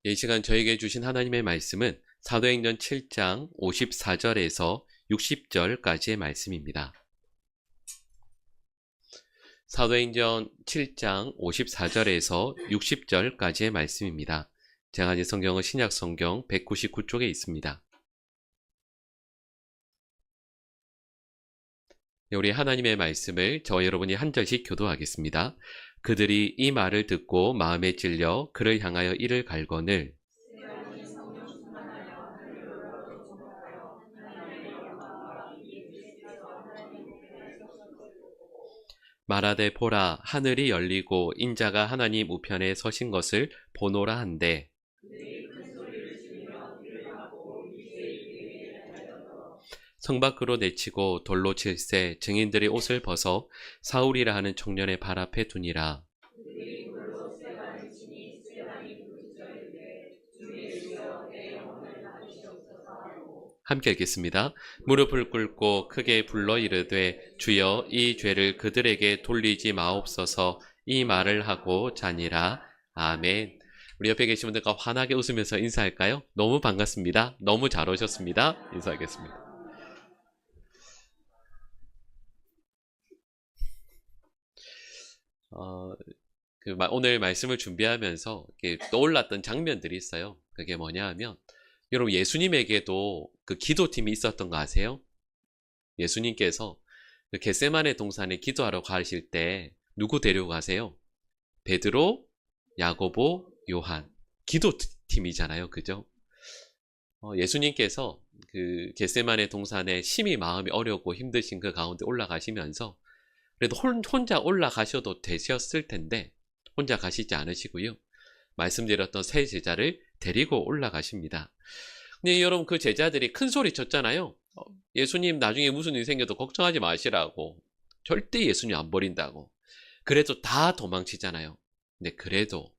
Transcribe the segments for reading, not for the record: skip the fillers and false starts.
이 시간 저에게 주신 하나님의 말씀은 사도행전 7장 54절에서 60절까지의 말씀입니다. 사도행전 7장 54절에서 60절까지의 말씀입니다. 제가 가진 성경은 신약성경 199쪽에 있습니다. 우리 하나님의 말씀을 저와 여러분이 한 절씩 교도하겠습니다. 그들이 이 말을 듣고 마음에 찔려 그를 향하여 이를 갈거늘 말하되 보라 하늘이 열리고 인자가 하나님 우편에 서신 것을 보노라 한데 성 밖으로 내치고 돌로 칠세 증인들이 옷을 벗어 사울이라 하는 청년의 발 앞에 두니라. 함께 읽겠습니다. 무릎을 꿇고 크게 불러 이르되 주여 이 죄를 그들에게 돌리지 마옵소서. 이 말을 하고 자니라. 아멘. 우리 옆에 계신 분들과 환하게 웃으면서 인사할까요? 너무 반갑습니다. 너무 잘 오셨습니다. 인사하겠습니다. 오늘 말씀을 준비하면서 떠올랐던 장면들이 있어요. 그게 뭐냐 하면 여러분 예수님에게도 그 기도팀이 있었던 거 아세요? 예수님께서 그 겟세마네 동산에 기도하러 가실 때 누구 데리고 가세요? 베드로, 야고보, 요한. 기도팀이잖아요. 그죠? 예수님께서 그 겟세마네 동산에 심히 마음이 어렵고 힘드신 그 가운데 올라가시면서 그래도 혼자 올라가셔도 되셨을 텐데 혼자 가시지 않으시고요. 말씀드렸던 세 제자를 데리고 올라가십니다. 근데 여러분 그 제자들이 큰 소리 쳤잖아요. 예수님 나중에 무슨 일 생겨도 걱정하지 마시라고. 절대 예수님 안 버린다고. 그래도 다 도망치잖아요. 근데 그래도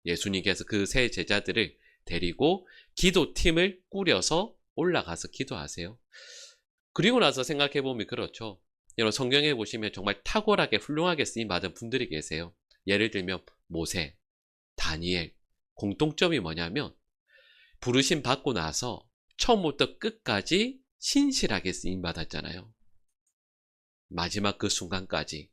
예수님께서 그 세 제자들을 데리고 기도팀을 꾸려서 올라가서 기도하세요. 그리고 나서 생각해보면 그렇죠. 여러분 성경에 보시면 정말 탁월하게 훌륭하게 쓰임받은 분들이 계세요. 예를 들면 모세, 다니엘. 공통점이 뭐냐면 부르심 받고 나서 처음부터 끝까지 신실하게 쓰임받았잖아요. 마지막 그 순간까지.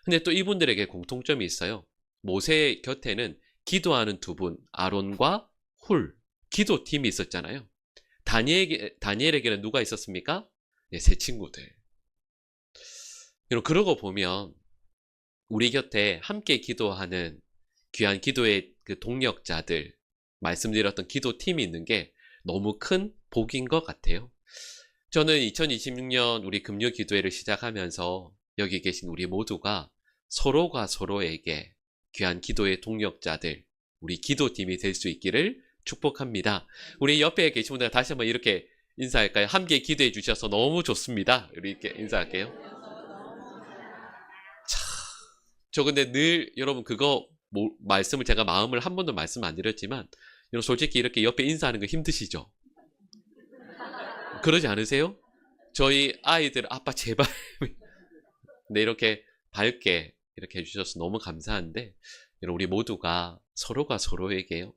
근데 또 이분들에게 공통점이 있어요. 모세 곁에는 기도하는 두 분, 아론과 훌, 기도팀이 있었잖아요. 다니엘에게는 누가 있었습니까? 네, 세 친구들. 그러고 보면 우리 곁에 함께 기도하는 귀한 기도의 그 동력자들, 말씀드렸던 기도팀이 있는 게 너무 큰 복인 것 같아요. 저는 2026년 우리 금요 기도회를 시작하면서 여기 계신 우리 모두가 서로가 서로에게 귀한 기도의 동력자들, 우리 기도팀이 될 수 있기를 축복합니다. 우리 옆에 계신 분들 다시 한번 이렇게 인사할까요? 함께 기도해 주셔서 너무 좋습니다. 이렇게 인사할게요. 저 근데 늘 여러분 그거 말씀을 제가 마음을 한 번도 말씀 안 드렸지만 여러분 솔직히 이렇게 옆에 인사하는 거 힘드시죠? 그러지 않으세요? 저희 아이들 아빠 제발 네, 이렇게 밝게 이렇게 해주셔서 너무 감사한데 여러분 우리 모두가 서로가 서로에게요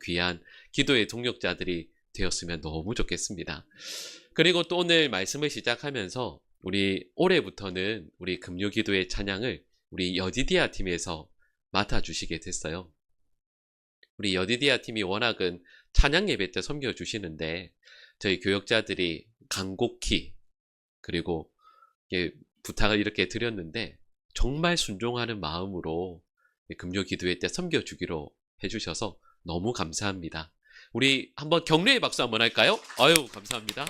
귀한 기도의 동력자들이 되었으면 너무 좋겠습니다. 그리고 또 오늘 말씀을 시작하면서 우리 올해부터는 우리 금요기도의 찬양을 우리 여디디아 팀에서 맡아주시게 됐어요. 우리 여디디아 팀이 워낙은 찬양 예배 때 섬겨주시는데 저희 교역자들이 간곡히 그리고 부탁을 이렇게 드렸는데 정말 순종하는 마음으로 금요 기도회 때 섬겨주기로 해주셔서 너무 감사합니다. 우리 한번 격려의 박수 한번 할까요? 아유 감사합니다.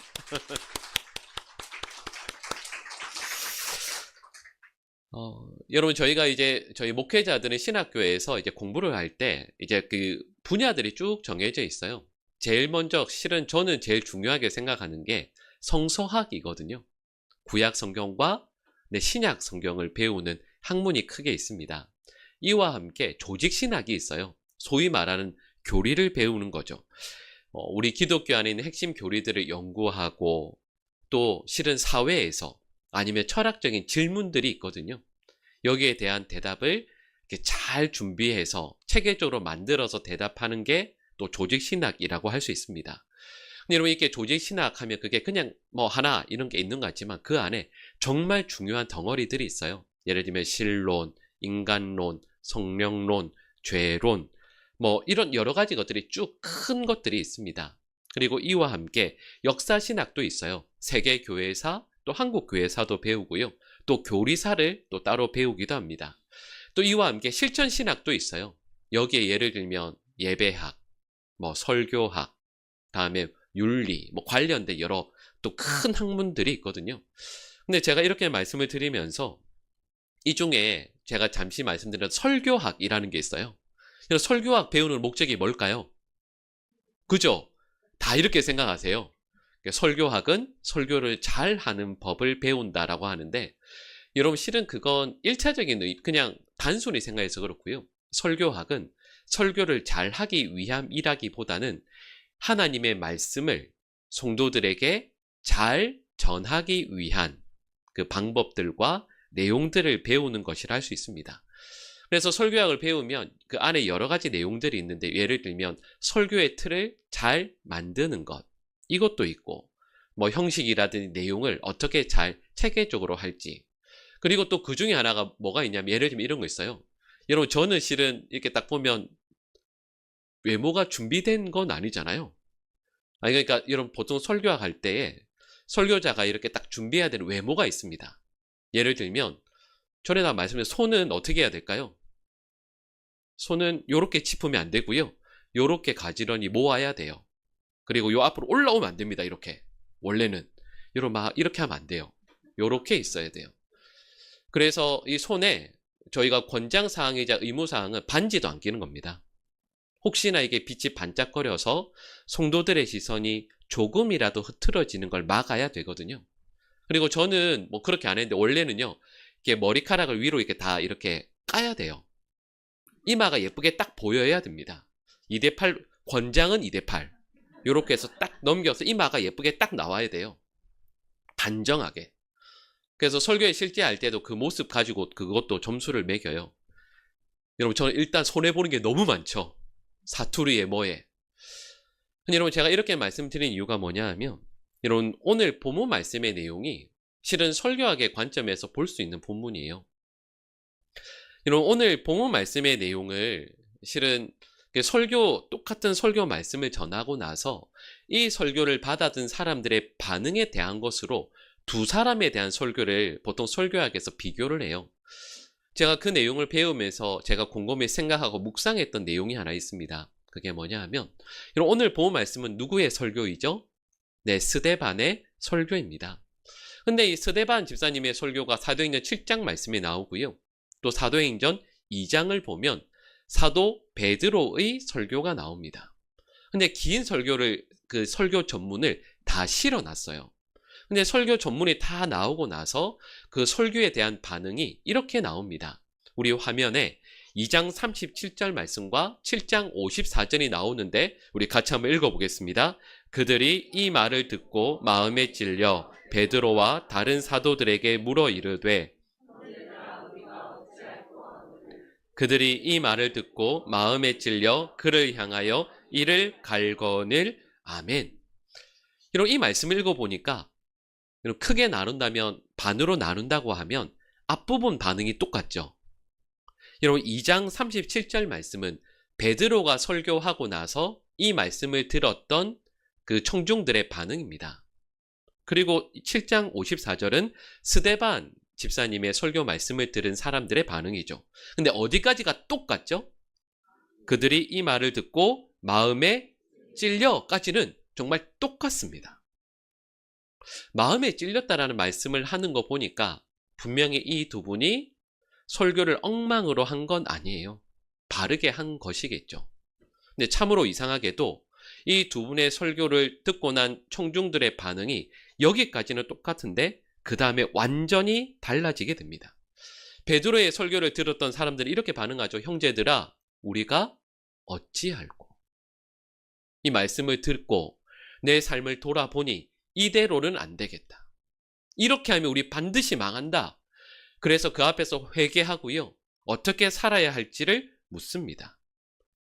여러분 저희가 이제 저희 목회자들은 신학교에서 이제 공부를 할 때 이제 그 분야들이 쭉 정해져 있어요. 제일 먼저 실은 저는 제일 중요하게 생각하는 게 성서학이거든요. 구약 성경과 신약 성경을 배우는 학문이 크게 있습니다. 이와 함께 조직 신학이 있어요. 소위 말하는 교리를 배우는 거죠. 우리 기독교 안에 있는 핵심 교리들을 연구하고 또 실은 사회에서 아니면 철학적인 질문들이 있거든요. 여기에 대한 대답을 잘 준비해서 체계적으로 만들어서 대답하는 게 또 조직신학이라고 할 수 있습니다. 근데 여러분 이렇게 조직신학 하면 그게 그냥 뭐 하나 이런 게 있는 것 같지만 그 안에 정말 중요한 덩어리들이 있어요. 예를 들면 신론, 인간론, 성령론, 죄론 뭐 이런 여러 가지 것들이 쭉 큰 것들이 있습니다. 그리고 이와 함께 역사신학도 있어요. 세계교회사 또 한국교회사도 배우고요. 또 교리사를 또 따로 배우기도 합니다. 또 이와 함께 실천신학도 있어요. 여기에 예를 들면 예배학, 뭐 설교학, 다음에 윤리, 뭐 관련된 여러 또 큰 학문들이 있거든요. 근데 제가 이렇게 말씀을 드리면서 이 중에 제가 잠시 말씀드린 설교학이라는 게 있어요. 설교학 배우는 목적이 뭘까요? 그죠? 다 이렇게 생각하세요. 설교학은 설교를 잘 하는 법을 배운다라고 하는데 여러분 실은 그건 1차적인 그냥 단순히 생각해서 그렇고요. 설교학은 설교를 잘 하기 위함이라기보다는 하나님의 말씀을 성도들에게 잘 전하기 위한 그 방법들과 내용들을 배우는 것이라 할 수 있습니다. 그래서 설교학을 배우면 그 안에 여러 가지 내용들이 있는데 예를 들면 설교의 틀을 잘 만드는 것 이것도 있고 뭐 형식이라든지 내용을 어떻게 잘 체계적으로 할지 그리고 또 그 중에 하나가 뭐가 있냐면 예를 들면 이런 거 있어요. 여러분 저는 실은 이렇게 딱 보면 외모가 준비된 건 아니잖아요. 아니 그러니까 여러분 보통 설교학 할 때에 설교자가 이렇게 딱 준비해야 되는 외모가 있습니다. 예를 들면 전에 나 말씀드린 손은 어떻게 해야 될까요? 손은 요렇게 짚으면 안 되고요. 요렇게 가지런히 모아야 돼요. 그리고 요 앞으로 올라오면 안 됩니다. 이렇게. 원래는. 여러분 막 이렇게 하면 안 돼요. 요렇게 있어야 돼요. 그래서 이 손에 저희가 권장사항이자 의무사항은 반지도 안 끼는 겁니다. 혹시나 이게 빛이 반짝거려서 성도들의 시선이 조금이라도 흐트러지는 걸 막아야 되거든요. 그리고 저는 뭐 그렇게 안 했는데 원래는요. 이렇게 머리카락을 위로 이렇게 다 이렇게 까야 돼요. 이마가 예쁘게 딱 보여야 됩니다. 2대8 권장은 2대8 이렇게 해서 딱 넘겨서 이마가 예쁘게 딱 나와야 돼요. 단정하게. 그래서 설교에 실제할 때도 그 모습 가지고 그것도 점수를 매겨요. 여러분 저는 일단 손해보는 게 너무 많죠. 사투리에 뭐에. 근데 여러분 제가 이렇게 말씀드린 이유가 뭐냐 하면 여러분 오늘 본문 말씀의 내용이 실은 설교학의 관점에서 볼 수 있는 본문이에요. 여러분 오늘 본문 말씀의 내용을 실은 똑같은 설교 말씀을 전하고 나서 이 설교를 받아든 사람들의 반응에 대한 것으로 두 사람에 대한 설교를 보통 설교학에서 비교를 해요. 제가 그 내용을 배우면서 제가 곰곰이 생각하고 묵상했던 내용이 하나 있습니다. 그게 뭐냐 하면 오늘 본문 말씀은 누구의 설교이죠? 네, 스데반의 설교입니다. 근데 이 스데반 집사님의 설교가 사도행전 7장 말씀에 나오고요. 또 사도행전 2장을 보면 사도 베드로의 설교가 나옵니다. 근데 긴 설교를 그 설교 전문을 다 실어놨어요. 근데 설교 전문이 다 나오고 나서 그 설교에 대한 반응이 이렇게 나옵니다. 우리 화면에 2장 37절 말씀과 7장 54절이 나오는데 우리 같이 한번 읽어보겠습니다. 그들이 이 말을 듣고 마음에 찔려 베드로와 다른 사도들에게 물어 이르되 그들이 이 말을 듣고 마음에 찔려 그를 향하여 이를 갈거늘 아멘. 여러분 이 말씀을 읽어보니까 크게 나눈다면 반으로 나눈다고 하면 앞부분 반응이 똑같죠. 여러분 2장 37절 말씀은 베드로가 설교하고 나서 이 말씀을 들었던 그 청중들의 반응입니다. 그리고 7장 54절은 스데반 집사님의 설교 말씀을 들은 사람들의 반응이죠. 근데 어디까지가 똑같죠? 그들이 이 말을 듣고 마음에 찔려까지는 정말 똑같습니다. 마음에 찔렸다라는 말씀을 하는 거 보니까 분명히 이 두 분이 설교를 엉망으로 한 건 아니에요. 바르게 한 것이겠죠. 근데 참으로 이상하게도 이 두 분의 설교를 듣고 난 청중들의 반응이 여기까지는 똑같은데 그 다음에 완전히 달라지게 됩니다. 베드로의 설교를 들었던 사람들이 이렇게 반응하죠. 형제들아, 우리가 어찌할꼬? 이 말씀을 듣고 내 삶을 돌아보니 이대로는 안 되겠다. 이렇게 하면 우리 반드시 망한다. 그래서 그 앞에서 회개하고요. 어떻게 살아야 할지를 묻습니다.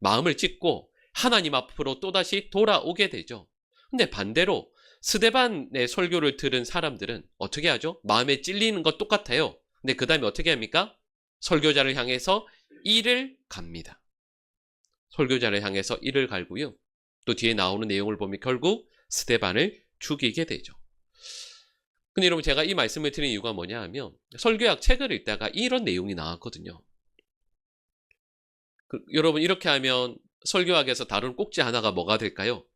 마음을 찢고 하나님 앞으로 또다시 돌아오게 되죠. 근데 반대로 스데반의 설교를 들은 사람들은 어떻게 하죠? 마음에 찔리는 것 똑같아요. 근데 그 다음에 어떻게 합니까? 설교자를 향해서 이를 갑니다. 설교자를 향해서 이를 갈고요. 또 뒤에 나오는 내용을 보면 결국 스데반을 죽이게 되죠. 근데 여러분, 제가 이 말씀을 드린 이유가 뭐냐 하면 설교학 책을 읽다가 이런 내용이 나왔거든요. 여러분, 이렇게 하면 설교학에서 다룬 꼭지 하나가 뭐가 될까요?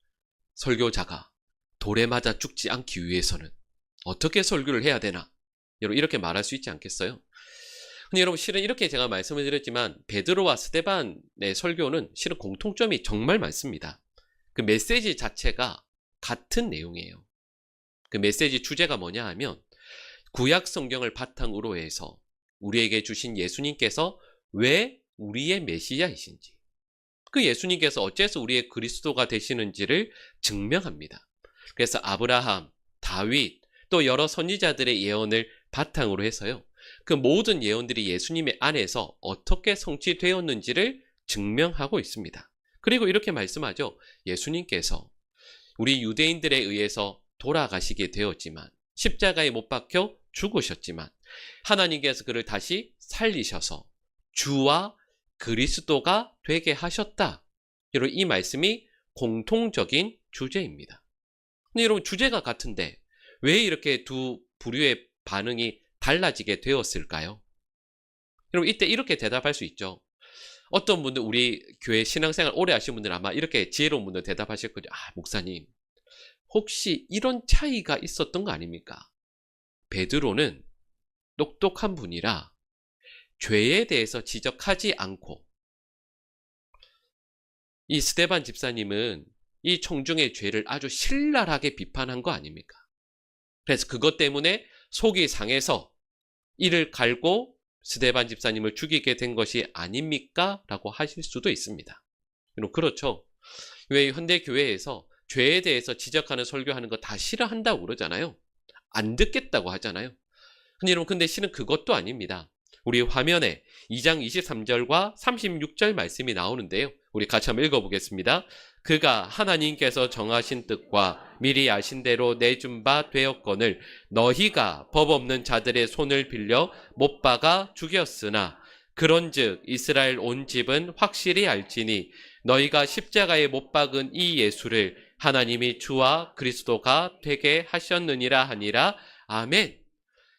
설교자가 돌에 맞아 죽지 않기 위해서는 어떻게 설교를 해야 되나? 여러분, 이렇게 말할 수 있지 않겠어요? 근데 여러분, 실은 이렇게 제가 말씀을 드렸지만 베드로와 스데반의 설교는 실은 공통점이 정말 많습니다. 그 메시지 자체가 같은 내용이에요. 그 메시지 주제가 뭐냐 하면 구약 성경을 바탕으로 해서 우리에게 주신 예수님께서 왜 우리의 메시아이신지, 그 예수님께서 어째서 우리의 그리스도가 되시는지를 증명합니다. 그래서 아브라함, 다윗, 또 여러 선지자들의 예언을 바탕으로 해서요, 그 모든 예언들이 예수님의 안에서 어떻게 성취되었는지를 증명하고 있습니다. 그리고 이렇게 말씀하죠. 예수님께서 우리 유대인들에 의해서 돌아가시게 되었지만, 십자가에 못 박혀 죽으셨지만 하나님께서 그를 다시 살리셔서 주와 그리스도가 되게 하셨다. 여러분, 이 말씀이 공통적인 주제입니다. 근데 여러분, 주제가 같은데 왜 이렇게 두 부류의 반응이 달라지게 되었을까요? 여러분, 이때 이렇게 대답할 수 있죠. 어떤 분들, 우리 교회 신앙생활 오래 하신 분들은 아마 이렇게 지혜로운 분들 대답하실 거죠. 목사님, 혹시 이런 차이가 있었던 거 아닙니까? 베드로는 똑똑한 분이라 죄에 대해서 지적하지 않고, 이 스데반 집사님은 이 청중의 죄를 아주 신랄하게 비판한 거 아닙니까? 그래서 그것 때문에 속이 상해서 이를 갈고 스데반 집사님을 죽이게 된 것이 아닙니까? 라고 하실 수도 있습니다. 그렇죠. 왜 현대 교회에서 죄에 대해서 지적하는 설교하는 거 다 싫어한다고 그러잖아요. 안 듣겠다고 하잖아요. 근데 여러분, 근데 실은 그것도 아닙니다. 우리 화면에 2장 23절과 36절 말씀이 나오는데요. 우리 같이 한번 읽어보겠습니다. 그가 하나님께서 정하신 뜻과 미리 아신 대로 내준 바 되었거늘 너희가 법 없는 자들의 손을 빌려 못 박아 죽였으나 그런즉 이스라엘 온 집은 확실히 알지니 너희가 십자가에 못 박은 이 예수를 하나님이 주와 그리스도가 되게 하셨느니라 하니라. 아멘.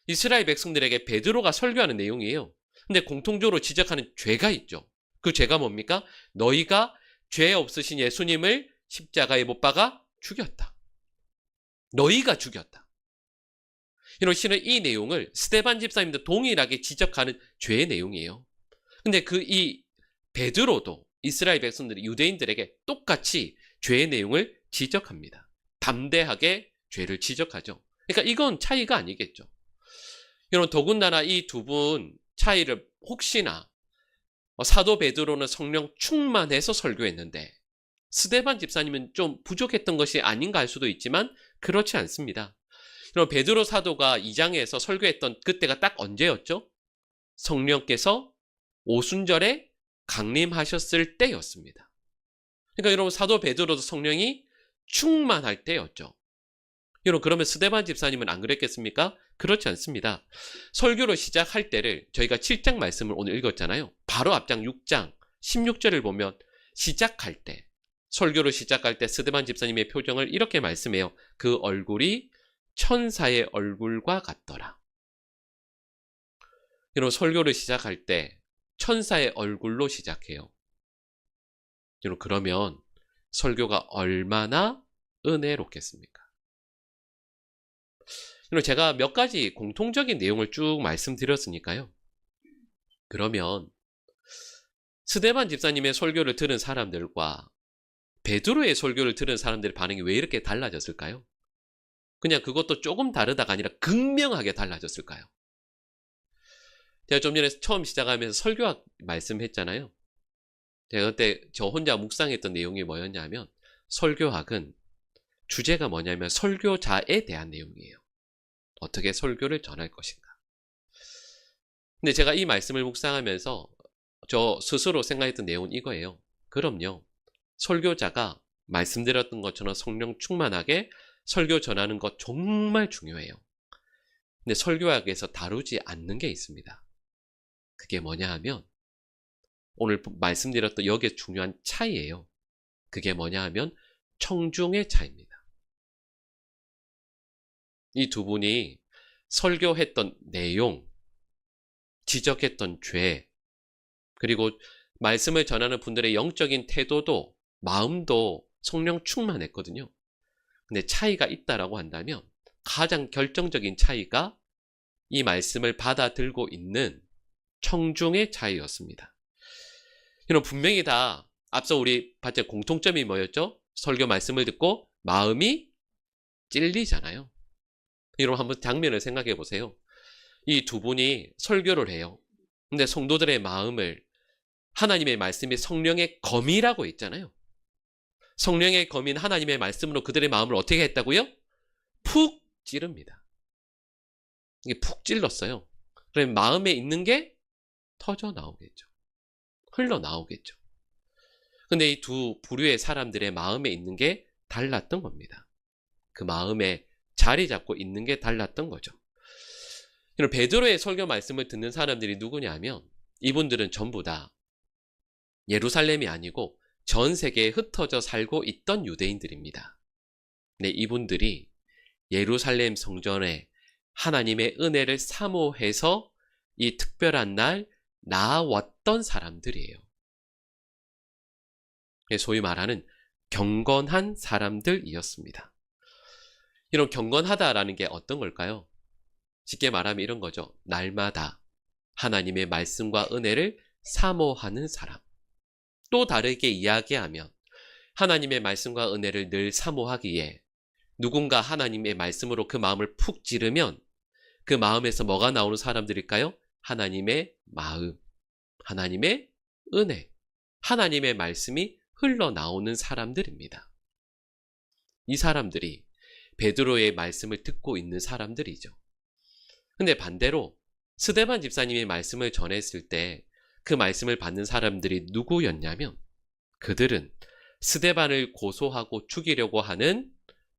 이스라엘 백성들에게 베드로가 설교하는 내용이에요. 근데 공통적으로 지적하는 죄가 있죠. 그 죄가 뭡니까? 너희가 죄 없으신 예수님을 십자가에 못 박아 죽였다. 너희가 죽였다. 이런 실은 이 내용을 스데반 집사님도 동일하게 지적하는 죄의 내용이에요. 근데 이 베드로도 이스라엘 백성들이 유대인들에게 똑같이 죄의 내용을 지적합니다. 담대하게 죄를 지적하죠. 그러니까 이건 차이가 아니겠죠. 여러분, 더군다나 이 두 분 차이를 혹시나 사도 베드로는 성령 충만해서 설교했는데 스데반 집사님은 좀 부족했던 것이 아닌가 할 수도 있지만 그렇지 않습니다. 여러분, 베드로 사도가 2장에서 설교했던 그때가 딱 언제였죠? 성령께서 오순절에 강림하셨을 때였습니다. 그러니까 여러분, 사도 베드로도 성령이 충만할 때였죠. 여러분, 그러면 스데반 집사님은 안 그랬겠습니까? 그렇지 않습니다. 설교를 시작할 때를 저희가 7장 말씀을 오늘 읽었잖아요. 바로 앞장 6장 16절을 보면 시작할 때, 설교를 시작할 때 스데반 집사님의 표정을 이렇게 말씀해요. 그 얼굴이 천사의 얼굴과 같더라. 여러분, 설교를 시작할 때 천사의 얼굴로 시작해요. 여러분, 그러면 설교가 얼마나 은혜롭겠습니까? 여러분, 제가 몇 가지 공통적인 내용을 쭉 말씀드렸으니까요. 그러면 스데반 집사님의 설교를 들은 사람들과 베드로의 설교를 들은 사람들의 반응이 왜 이렇게 달라졌을까요? 그냥 그것도 조금 다르다가 아니라 극명하게 달라졌을까요? 제가 좀 전에 처음 시작하면서 설교학 말씀했잖아요. 제가 그때 저 혼자 묵상했던 내용이 뭐였냐면, 설교학은 주제가 뭐냐면 설교자에 대한 내용이에요. 어떻게 설교를 전할 것인가. 근데 제가 이 말씀을 묵상하면서 저 스스로 생각했던 내용은 이거예요. 그럼요, 설교자가 말씀드렸던 것처럼 성령 충만하게 설교 전하는 것 정말 중요해요. 근데 설교학에서 다루지 않는 게 있습니다. 그게 뭐냐 하면 오늘 말씀드렸던 여기에 중요한 차이예요. 그게 뭐냐 하면 청중의 차이입니다. 이 두 분이 설교했던 내용, 지적했던 죄, 그리고 말씀을 전하는 분들의 영적인 태도도 마음도 성령 충만했거든요. 근데 차이가 있다라고 한다면 가장 결정적인 차이가 이 말씀을 받아들고 있는 청중의 차이였습니다. 이런 분명히 다 앞서 우리 봤죠? 공통점이 뭐였죠? 설교 말씀을 듣고 마음이 찔리잖아요. 여러분 한번 장면을 생각해 보세요. 이 두 분이 설교를 해요. 근데 성도들의 마음을 하나님의 말씀이 성령의 검이라고 있잖아요. 성령의 검인 하나님의 말씀으로 그들의 마음을 어떻게 했다고요? 푹 찌릅니다. 이게 푹 찔렀어요. 그러면 마음에 있는 게 터져 나오겠죠. 흘러 나오겠죠. 근데 이 두 부류의 사람들의 마음에 있는 게 달랐던 겁니다. 그 마음에 자리 잡고 있는 게 달랐던 거죠. 베드로의 설교 말씀을 듣는 사람들이 누구냐면 이분들은 전부 다 예루살렘이 아니고 전 세계에 흩어져 살고 있던 유대인들입니다. 네, 이분들이 예루살렘 성전에 하나님의 은혜를 사모해서 이 특별한 날 나아왔던 사람들이에요. 소위 말하는 경건한 사람들이었습니다. 이런 경건하다라는 게 어떤 걸까요? 쉽게 말하면 이런 거죠. 날마다 하나님의 말씀과 은혜를 사모하는 사람. 또 다르게 이야기하면 하나님의 말씀과 은혜를 늘 사모하기에 누군가 하나님의 말씀으로 그 마음을 푹 찌르면 그 마음에서 뭐가 나오는 사람들일까요? 하나님의 마음, 하나님의 은혜, 하나님의 말씀이 흘러나오는 사람들입니다. 이 사람들이 베드로의 말씀을 듣고 있는 사람들이죠. 근데 반대로 스데반 집사님이 말씀을 전했을 때 그 말씀을 받는 사람들이 누구였냐면 그들은 스데반을 고소하고 죽이려고 하는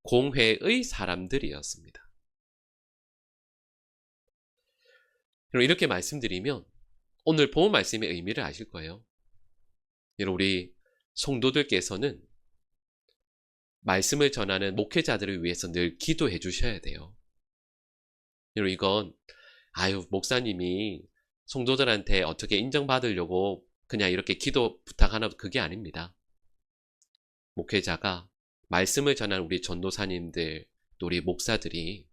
공회의 사람들이었습니다. 이렇게 말씀드리면 오늘 본 말씀의 의미를 아실 거예요. 우리 성도들께서는 말씀을 전하는 목회자들을 위해서 늘 기도해 주셔야 돼요. 이건 목사님이 성도들한테 어떻게 인정받으려고 그냥 이렇게 기도 부탁하나 그게 아닙니다. 목회자가 말씀을 전하는 우리 전도사님들, 또 우리 목사들이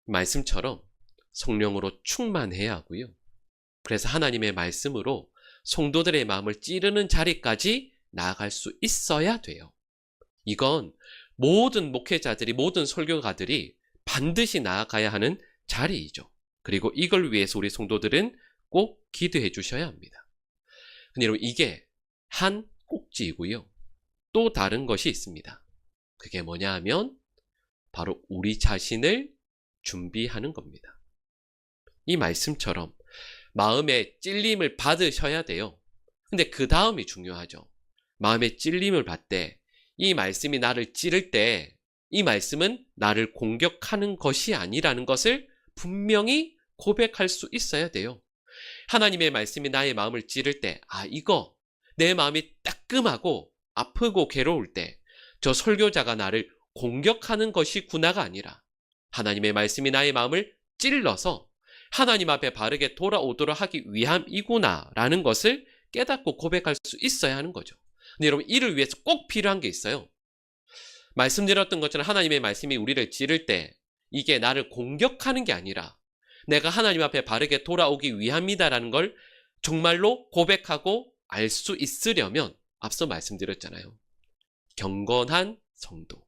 말씀처럼 성령으로 충만해야 하고요. 그래서 하나님의 말씀으로 성도들의 마음을 찌르는 자리까지 나아갈 수 있어야 돼요. 이건 모든 목회자들이, 모든 설교가들이 반드시 나아가야 하는 자리이죠. 그리고 이걸 위해서 우리 성도들은 꼭 기도해 주셔야 합니다. 근데 여러분 이게 한 꼭지이고요. 또 다른 것이 있습니다. 그게 뭐냐 하면 바로 우리 자신을 준비하는 겁니다. 이 말씀처럼 마음의 찔림을 받으셔야 돼요. 근데 그 다음이 중요하죠. 마음의 찔림을 받되 이 말씀이 나를 찌를 때 이 말씀은 나를 공격하는 것이 아니라는 것을 분명히 고백할 수 있어야 돼요. 하나님의 말씀이 나의 마음을 찌를 때 이거 내 마음이 따끔하고 아프고 괴로울 때 저 설교자가 나를 공격하는 것이구나가 아니라 하나님의 말씀이 나의 마음을 찔러서 하나님 앞에 바르게 돌아오도록 하기 위함이구나라는 것을 깨닫고 고백할 수 있어야 하는 거죠. 근데 여러분 이를 위해서 꼭 필요한 게 있어요. 말씀드렸던 것처럼 하나님의 말씀이 우리를 찌를 때 이게 나를 공격하는 게 아니라 내가 하나님 앞에 바르게 돌아오기 위함이다라는 걸 정말로 고백하고 알 수 있으려면 앞서 말씀드렸잖아요. 경건한 성도.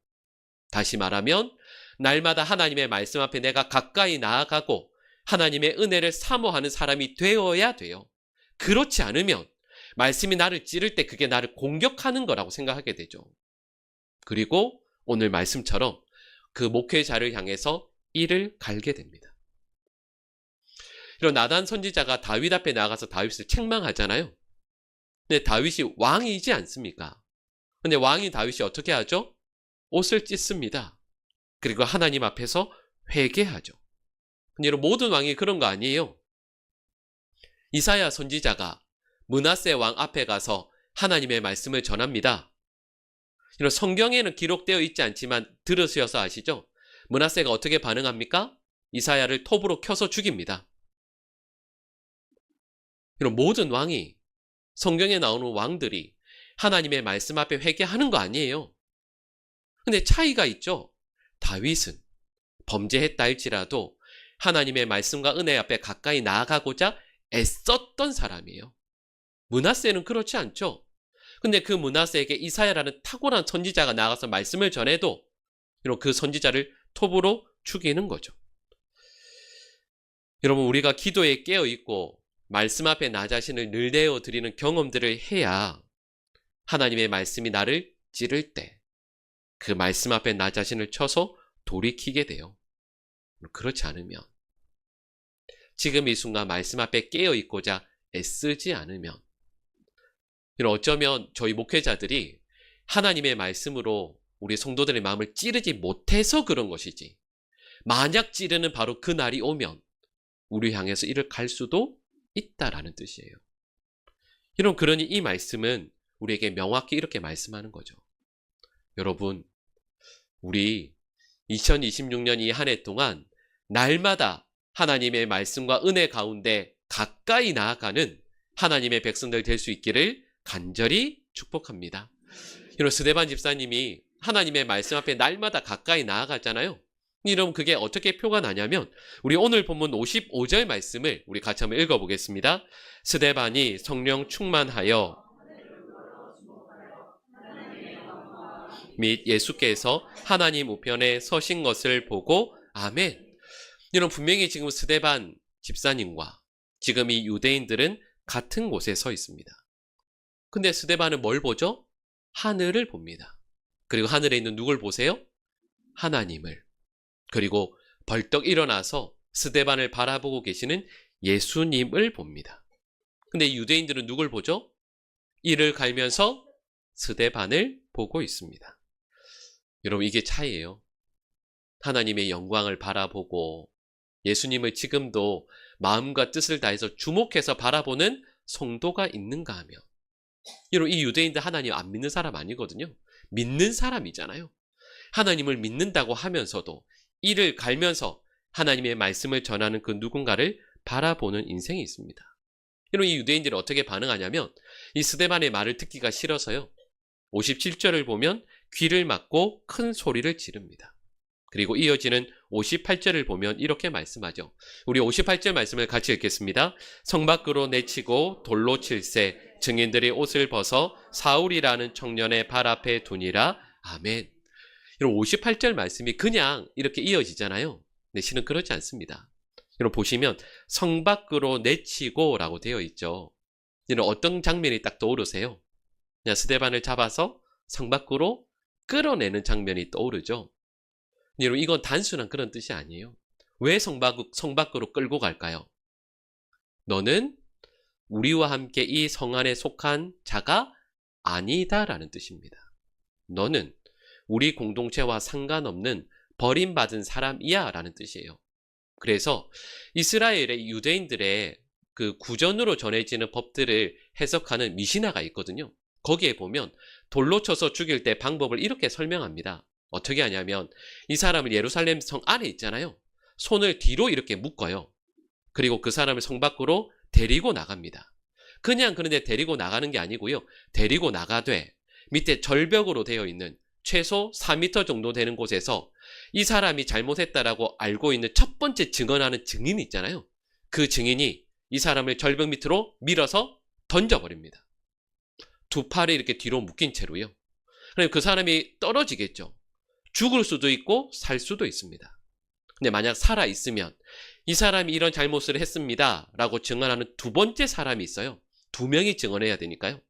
다시 말하면 날마다 하나님의 말씀 앞에 내가 가까이 나아가고 하나님의 은혜를 사모하는 사람이 되어야 돼요. 그렇지 않으면 말씀이 나를 찌를 때 그게 나를 공격하는 거라고 생각하게 되죠. 그리고 오늘 말씀처럼 그 목회자를 향해서 이를 갈게 됩니다. 이런 나단 선지자가 다윗 앞에 나가서 다윗을 책망하잖아요. 근데 다윗이 왕이지 않습니까? 근데 왕인 다윗이 어떻게 하죠? 옷을 찢습니다. 그리고 하나님 앞에서 회개하죠. 근데 이런 모든 왕이 그런 거 아니에요. 이사야 선지자가 므낫세 왕 앞에 가서 하나님의 말씀을 전합니다. 이런 성경에는 기록되어 있지 않지만 들으셔서 아시죠? 므낫세가 어떻게 반응합니까? 이사야를 톱으로 켜서 죽입니다. 이런 모든 왕이, 성경에 나오는 왕들이 하나님의 말씀 앞에 회개하는 거 아니에요. 근데 차이가 있죠. 다윗은 범죄했다 할지라도 하나님의 말씀과 은혜 앞에 가까이 나아가고자 애썼던 사람이에요. 므낫세는 그렇지 않죠. 근데 그 므낫세에게 이사야라는 탁월한 선지자가 나가서 말씀을 전해도 그 선지자를 톱으로 죽이는 거죠. 여러분, 우리가 기도에 깨어있고 말씀 앞에 나 자신을 늘 내어드리는 경험들을 해야 하나님의 말씀이 나를 찌를 때 그 말씀 앞에 나 자신을 쳐서 돌이키게 돼요. 그렇지 않으면, 지금 이 순간 말씀 앞에 깨어있고자 애쓰지 않으면, 어쩌면 저희 목회자들이 하나님의 말씀으로 우리 성도들의 마음을 찌르지 못해서 그런 것이지, 만약 찌르는 바로 그 날이 오면 우리 향해서 이를 갈 수도 있다라는 뜻이에요. 그러니 이 말씀은 우리에게 명확히 이렇게 말씀하는 거죠. 여러분, 우리 2026년 이 한 해 동안 날마다 하나님의 말씀과 은혜 가운데 가까이 나아가는 하나님의 백성들 될 수 있기를 간절히 축복합니다. 스데반 집사님이 하나님의 말씀 앞에 날마다 가까이 나아갔잖아요. 여러분, 그게 어떻게 표가 나냐면 우리 오늘 본문 55절 말씀을 우리 같이 한번 읽어보겠습니다. 스데반이 성령 충만하여 및 예수께서 하나님 우편에 서신 것을 보고 아멘. 이런 분명히 지금 스데반 집사님과 지금 이 유대인들은 같은 곳에 서 있습니다. 근데 스데반은 뭘 보죠? 하늘을 봅니다. 그리고 하늘에 있는 누굴 보세요? 하나님을. 그리고 벌떡 일어나서 스데반을 바라보고 계시는 예수님을 봅니다. 근데 유대인들은 누굴 보죠? 이를 갈면서 스데반을 보고 있습니다. 여러분, 이게 차이예요. 하나님의 영광을 바라보고 예수님을 지금도 마음과 뜻을 다해서 주목해서 바라보는 성도가 있는가 하면, 여러분, 이 유대인들 하나님 안 믿는 사람 아니거든요. 믿는 사람이잖아요. 하나님을 믿는다고 하면서도 이를 갈면서 하나님의 말씀을 전하는 그 누군가를 바라보는 인생이 있습니다. 여러분, 이 유대인들이 어떻게 반응하냐면 이 스데반의 말을 듣기가 싫어서요, 57절을 보면 귀를 막고 큰 소리를 지릅니다. 그리고 이어지는 58절을 보면 이렇게 말씀하죠. 우리 58절 말씀을 같이 읽겠습니다. 성 밖으로 내치고 돌로 칠세, 증인들이 옷을 벗어 사울이라는 청년의 발 앞에 두니라. 아멘. 이런 58절 말씀이 그냥 이렇게 이어지잖아요. 근데 실은 그렇지 않습니다. 여러분, 보시면 성 밖으로 내치고 라고 되어 있죠. 이런 어떤 장면이 딱 떠오르세요? 그냥 스데반을 잡아서 성 밖으로 끌어내는 장면이 떠오르죠. 여러분, 이건 단순한 그런 뜻이 아니에요. 왜 성 밖으로 끌고 갈까요? 너는 우리와 함께 이 성 안에 속한 자가 아니다라는 뜻입니다. 너는 우리 공동체와 상관없는 버림받은 사람이야 라는 뜻이에요. 그래서 이스라엘의 유대인들의 그 구전으로 전해지는 법들을 해석하는 미시나가 있거든요. 거기에 보면 돌로 쳐서 죽일 때 방법을 이렇게 설명합니다. 어떻게 하냐면 이 사람을 예루살렘 성 안에 있잖아요. 손을 뒤로 이렇게 묶어요. 그리고 그 사람을 성 밖으로 데리고 나갑니다. 그냥 그런데 데리고 나가는 게 아니고요. 데리고 나가되 밑에 절벽으로 되어 있는 최소 4m 정도 되는 곳에서 이 사람이 잘못했다라고 알고 있는 첫 번째 증언하는 증인이 있잖아요. 그 증인이 이 사람을 절벽 밑으로 밀어서 던져버립니다. 두 팔이 이렇게 뒤로 묶인 채로요. 그럼 그 사람이 떨어지겠죠. 죽을 수도 있고 살 수도 있습니다. 근데 만약 살아있으면 이 사람이 이런 잘못을 했습니다 라고 증언하는 두 번째 사람이 있어요. 두 명이 증언해야 되니까요.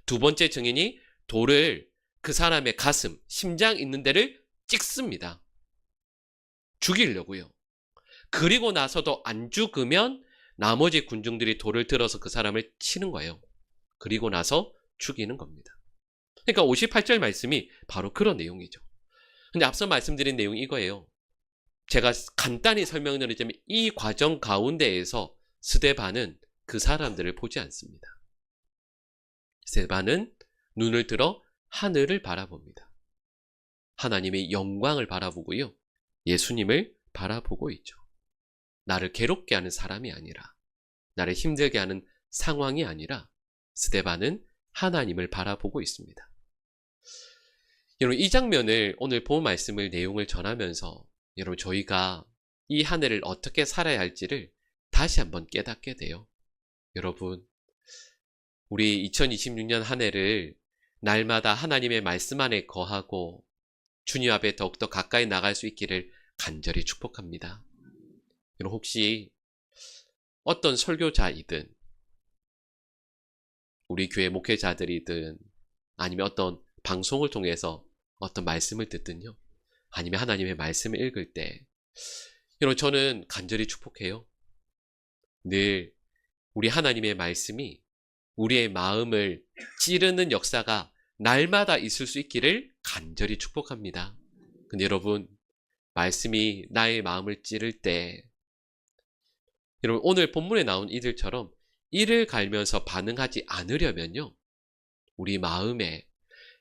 두 번째 증인이 돌을 그 사람의 가슴, 심장 있는 데를 찍습니다. 죽이려고요. 그리고 나서도 안 죽으면 나머지 군중들이 돌을 들어서 그 사람을 치는 거예요. 그리고 나서 죽이는 겁니다. 그러니까 58절 말씀이 바로 그런 내용이죠. 근데 앞서 말씀드린 내용이 이거예요. 제가 간단히 설명드리자면 이 과정 가운데에서 스데반은 그 사람들을 보지 않습니다. 스데반은 눈을 들어 하늘을 바라봅니다. 하나님의 영광을 바라보고요. 예수님을 바라보고 있죠. 나를 괴롭게 하는 사람이 아니라, 나를 힘들게 하는 상황이 아니라 스데반은 하나님을 바라보고 있습니다. 여러분, 이 장면을 오늘 본 말씀을 내용을 전하면서 여러분, 저희가 이 한 해를 어떻게 살아야 할지를 다시 한번 깨닫게 돼요. 여러분, 우리 2026년 한 해를 날마다 하나님의 말씀 안에 거하고 주님 앞에 더욱더 가까이 나갈 수 있기를 간절히 축복합니다. 여러분, 혹시 어떤 설교자이든 우리 교회 목회자들이든 아니면 어떤 방송을 통해서 어떤 말씀을 듣든요, 아니면 하나님의 말씀을 읽을 때 여러분, 저는 간절히 축복해요. 늘 우리 하나님의 말씀이 우리의 마음을 찌르는 역사가 날마다 있을 수 있기를 간절히 축복합니다. 근데 여러분, 말씀이 나의 마음을 찌를 때 여러분, 오늘 본문에 나온 이들처럼 이를 갈면서 반응하지 않으려면요, 우리 마음에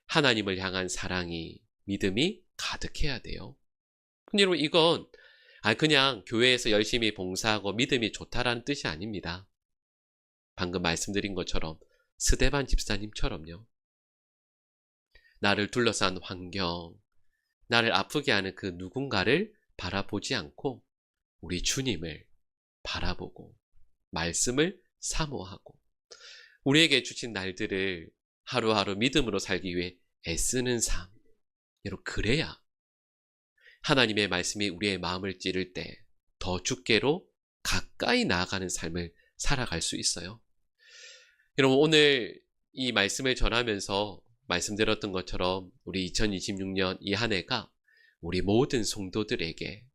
하나님을 향한 사랑이, 믿음이 가득해야 돼요. 근데 여러분, 이건 그냥 교회에서 열심히 봉사하고 믿음이 좋다라는 뜻이 아닙니다. 방금 말씀드린 것처럼 스데반 집사님처럼요, 나를 둘러싼 환경, 나를 아프게 하는 그 누군가를 바라보지 않고 우리 주님을 바라보고 말씀을 사모하고 우리에게 주신 날들을 하루하루 믿음으로 살기 위해 애쓰는 삶. 여러분, 그래야 하나님의 말씀이 우리의 마음을 찌를 때 더 주께로 가까이 나아가는 삶을 살아갈 수 있어요. 여러분, 오늘 이 말씀을 전하면서 말씀드렸던 것처럼 우리 2026년 이 한 해가 우리 모든 성도들에게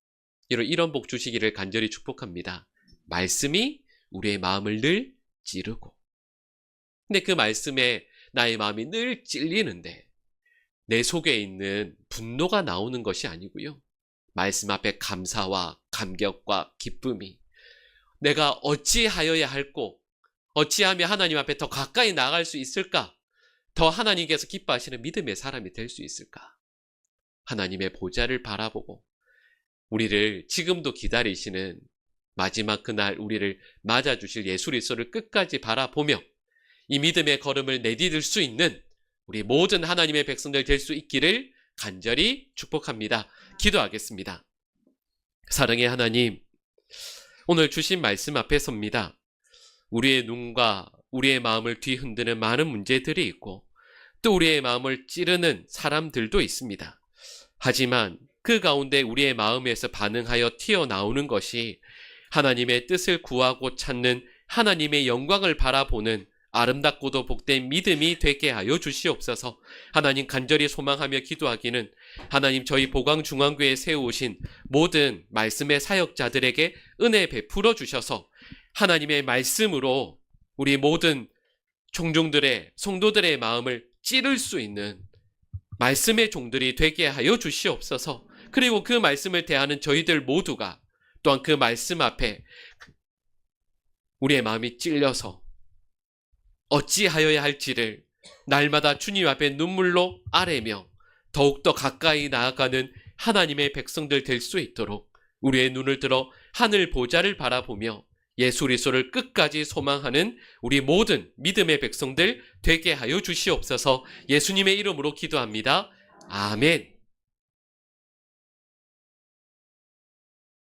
이런 복 주시기를 간절히 축복합니다. 말씀이 우리의 마음을 늘 찌르고, 근데 그 말씀에 나의 마음이 늘 찔리는데 내 속에 있는 분노가 나오는 것이 아니고요, 말씀 앞에 감사와 감격과 기쁨이, 내가 어찌하여야 할꼬, 어찌하면 하나님 앞에 더 가까이 나아갈 수 있을까, 더 하나님께서 기뻐하시는 믿음의 사람이 될 수 있을까, 하나님의 보좌를 바라보고 우리를 지금도 기다리시는 마지막 그날 우리를 맞아주실 예수 그리스도를 끝까지 바라보며 이 믿음의 걸음을 내디딜 수 있는 우리 모든 하나님의 백성들 될 수 있기를 간절히 축복합니다. 기도하겠습니다. 사랑의 하나님, 오늘 주신 말씀 앞에 섭니다. 우리의 눈과 우리의 마음을 뒤흔드는 많은 문제들이 있고 또 우리의 마음을 찌르는 사람들도 있습니다. 하지만 그 가운데 우리의 마음에서 반응하여 튀어나오는 것이 하나님의 뜻을 구하고 찾는 하나님의 영광을 바라보는 아름답고도 복된 믿음이 되게 하여 주시옵소서. 하나님, 간절히 소망하며 기도하기는 하나님, 저희 보광중앙교회에 세우신 모든 말씀의 사역자들에게 은혜 베풀어 주셔서 하나님의 말씀으로 우리 모든 종종들의 성도들의 마음을 찌를 수 있는 말씀의 종들이 되게 하여 주시옵소서. 그리고 그 말씀을 대하는 저희들 모두가 또한 그 말씀 앞에 우리의 마음이 찔려서 어찌하여야 할지를 날마다 주님 앞에 눈물로 아뢰며 더욱더 가까이 나아가는 하나님의 백성들 될 수 있도록 우리의 눈을 들어 하늘 보좌를 바라보며 예수 그리스도를 끝까지 소망하는 우리 모든 믿음의 백성들 되게 하여 주시옵소서. 예수님의 이름으로 기도합니다. 아멘.